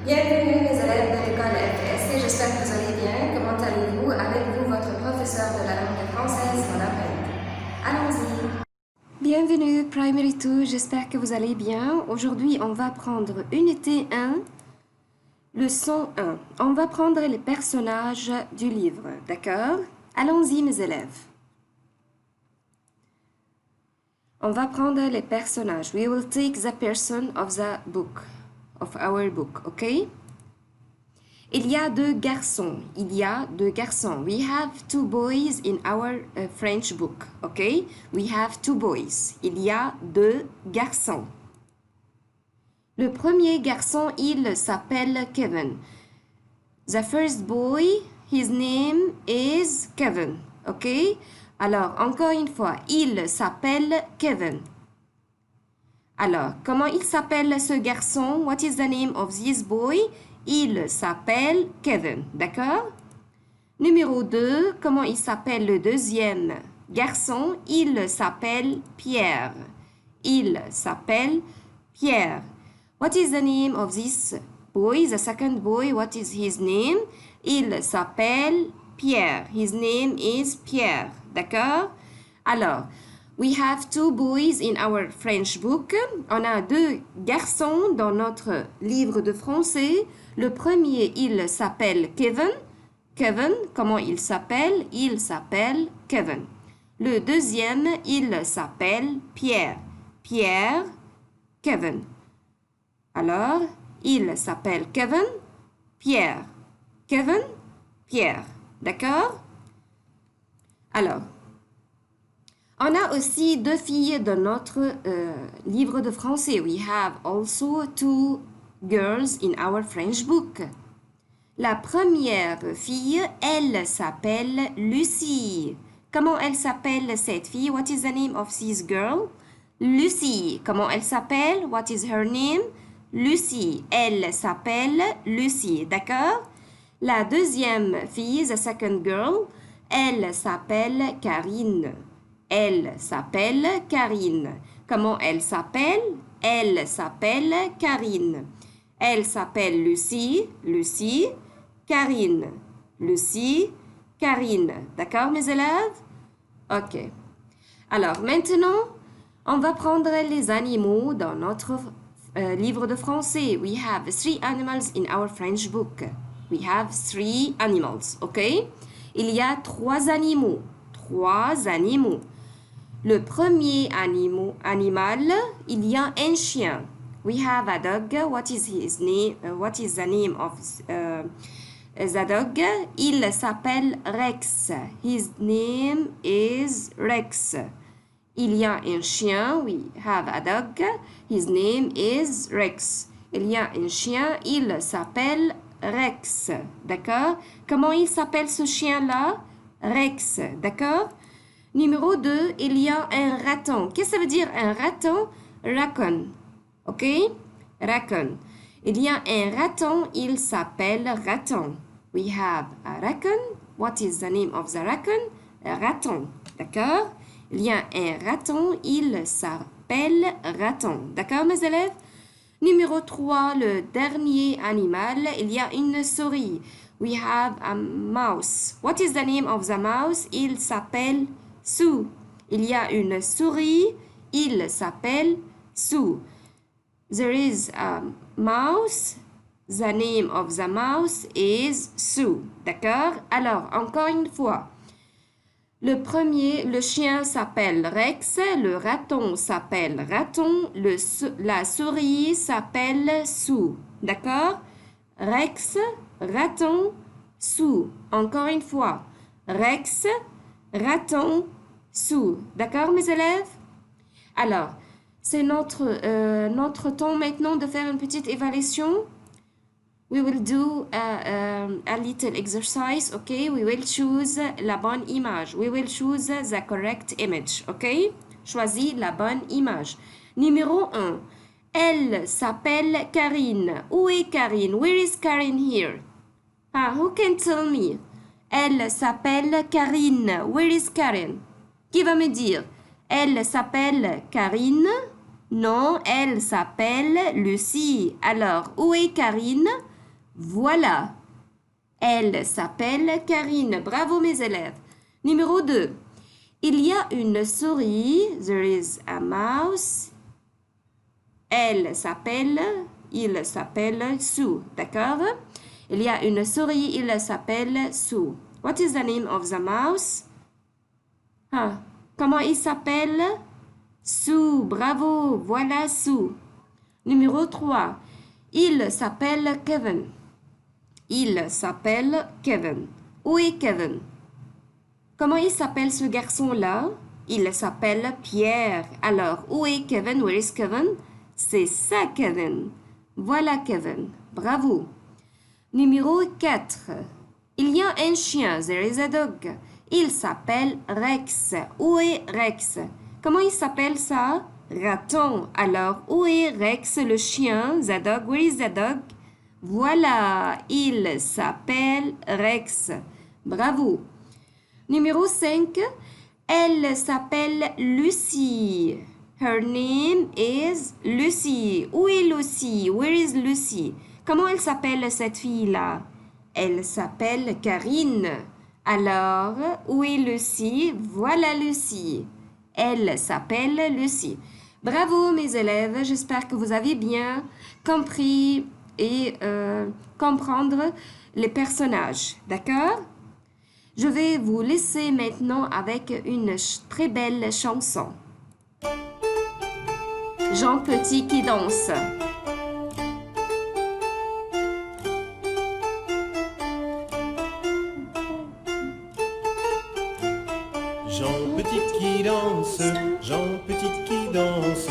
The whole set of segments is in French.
Bienvenue les élèves de l'école FS et j'espère que vous allez bien. Comment allez-vous? Avec vous, votre professeur de la langue française, Madame Pente. Allons-y. Bienvenue Primary 2, j'espère que vous allez bien. Aujourd'hui, on va prendre unité 1, leçon 1. On va prendre les personnages du livre, d'accord? Allons-y mes élèves. On va prendre les personnages. We will take the person of the book, of our book, ok? Il y a deux garçons. Il y a deux garçons. We have two boys in our French book, ok? We have two boys. Il y a deux garçons. Le premier garçon, il s'appelle Kevin. The first boy, his name is Kevin, ok? Alors, encore une fois, il s'appelle Kevin. Alors, comment il s'appelle ce garçon? What is the name of this boy? Il s'appelle Kevin, d'accord? Numéro 2, comment il s'appelle le deuxième garçon? Il s'appelle Pierre. Il s'appelle Pierre. What is the name of this boy? The second boy, what is his name? Il s'appelle Pierre. His name is Pierre. D'accord? Alors, we have two boys in our French book. On a deux garçons dans notre livre de français. Le premier, il s'appelle Kevin. Kevin, comment il s'appelle? Il s'appelle Kevin. Le deuxième, il s'appelle Pierre. Pierre, Kevin. Alors, il s'appelle Kevin, Pierre. Kevin, Pierre. D'accord? Alors, on a aussi deux filles dans notre livre de français. We have also two girls in our French book. La première fille, elle s'appelle Lucie. Comment elle s'appelle cette fille? What is the name of this girl? Lucie. Comment elle s'appelle? What is her name? Lucie. Elle s'appelle Lucie. D'accord? La deuxième fille, the second girl, elle s'appelle Karine. Elle s'appelle Karine. Comment elle s'appelle? Elle s'appelle Karine. Elle s'appelle Lucie, Lucie, Karine. Lucie, Karine. D'accord, mes élèves? OK. Alors, maintenant, on va prendre les animaux dans notre livre de français. We have three animals in our French book. We have three animals, OK? Il y a trois animaux. Trois animaux. Le premier animal, il y a un chien. We have a dog. What is his name? What is the name of the dog? Il s'appelle Rex. His name is Rex. Il y a un chien. We have a dog. His name is Rex. Il y a un chien. Il s'appelle Rex. D'accord? Comment il s'appelle ce chien-là? Rex. D'accord? Numéro 2, il y a un raton. Qu'est-ce que ça veut dire un raton? Raccoon. OK? Raccoon. Il y a un raton, il s'appelle raton. We have a raccoon. What is the name of the raccoon? Raton. D'accord? Il y a un raton, il s'appelle raton. D'accord, mes élèves? Numéro 3, le dernier animal, il y a une souris. We have a mouse. What is the name of the mouse? Il s'appelle Sue. Il y a une souris, il s'appelle Sue. There is a mouse. The name of the mouse is Sue. D'accord? Alors, encore une fois. Le premier, le chien s'appelle Rex, le raton s'appelle Raton, la souris s'appelle Sue. D'accord? Rex, raton, Sue. Encore une fois. Rex, raton, Sue. D'accord, mes élèves? Alors, c'est notre temps maintenant de faire une petite évaluation. We will do a little exercise, okay? We will choose la bonne image. We will choose the correct image, okay? Choisis la bonne image. Numéro 1. Elle s'appelle Karine. Où est Karine? Where is Karine here? Who can tell me? Elle s'appelle Karine. Where is Karine? Qui va me dire? Elle s'appelle Karine? Non, elle s'appelle Lucie. Alors, où est Karine? Voilà. Elle s'appelle Karine. Bravo mes élèves. Numéro 2. Il y a une souris. There is a mouse. Elle s'appelle, il s'appelle Sue. D'accord? Il y a une souris, il s'appelle Sue. What is the name of the mouse? Ah, comment il s'appelle? Sue. Bravo. Voilà Sue. Numéro 3. Il s'appelle Kevin. Il s'appelle Kevin. Où est Kevin? Comment il s'appelle ce garçon-là? Il s'appelle Pierre. Alors, où est Kevin? Where is Kevin? C'est ça, Kevin. Voilà, Kevin. Bravo. Numéro 4. Il y a un chien. There is a dog. Il s'appelle Rex. Où est Rex? Comment il s'appelle ça? Raton. Alors, où est Rex, le chien? The dog. Where is the dog? Voilà, il s'appelle Rex. Bravo. Numéro 5. Elle s'appelle Lucie. Her name is Lucy. Où est Lucy? Where is Lucy? Comment elle s'appelle cette fille-là? Elle s'appelle Karine. Alors, où est Lucy? Voilà Lucy. Elle s'appelle Lucy. Bravo mes élèves, j'espère que vous avez bien compris et comprendre les personnages. D'accord? Je vais vous laisser maintenant avec une très belle chanson. Jean Petit qui danse. Jean Petit qui danse, Jean Petit qui danse,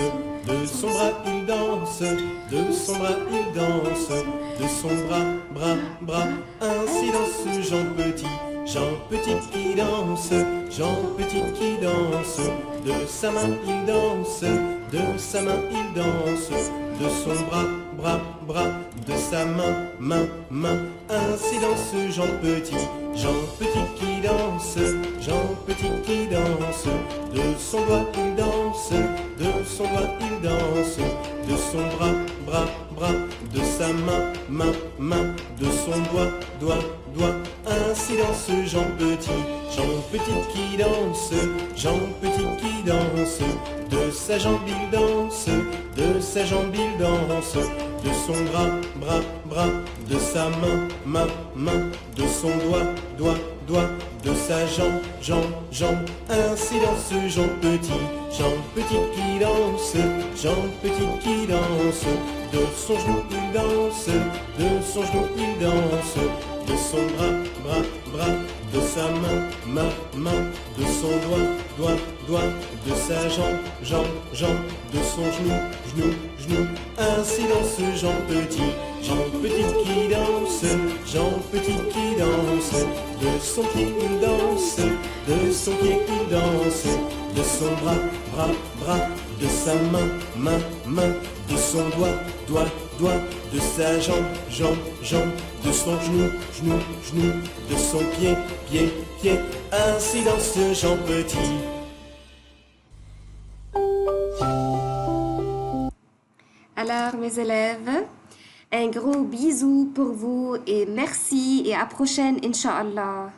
de son bras il danse, de son bras il danse, de son bras, ainsi danse Jean Petit. Jean Petit qui danse, Jean Petit qui danse, de sa main il danse, de sa main il danse, de son bras, de sa main, ainsi danse Jean Petit. Jean Petit qui danse, Jean Petit qui danse, de son doigt il danse, de son doigt il danse, de son bras, de sa main, de son doigt, ainsi danse Jean Petit. Jean Petit qui danse, Jean Petit qui danse, de sa jambe il danse, de sa jambe il danse, de son bras, de sa main, de son doigt, de sa jambe, ainsi danse Jean Petit. Jean Petit qui danse, Jean Petit qui danse, de son genou il danse, de son genou il danse, de son bras, de sa main, de son doigt, de sa jambe, de son genou, ainsi danse Jean Petit. Jean Petit qui danse, Jean Petit qui danse, de son pied il danse, de son pied il danse, de son bras, de sa main, de son doigt, de sa jambe, de son genou, de son pied, ainsi danse Jean Petit. Alors mes élèves, un gros bisou pour vous et merci et à prochaine, Inch'Allah.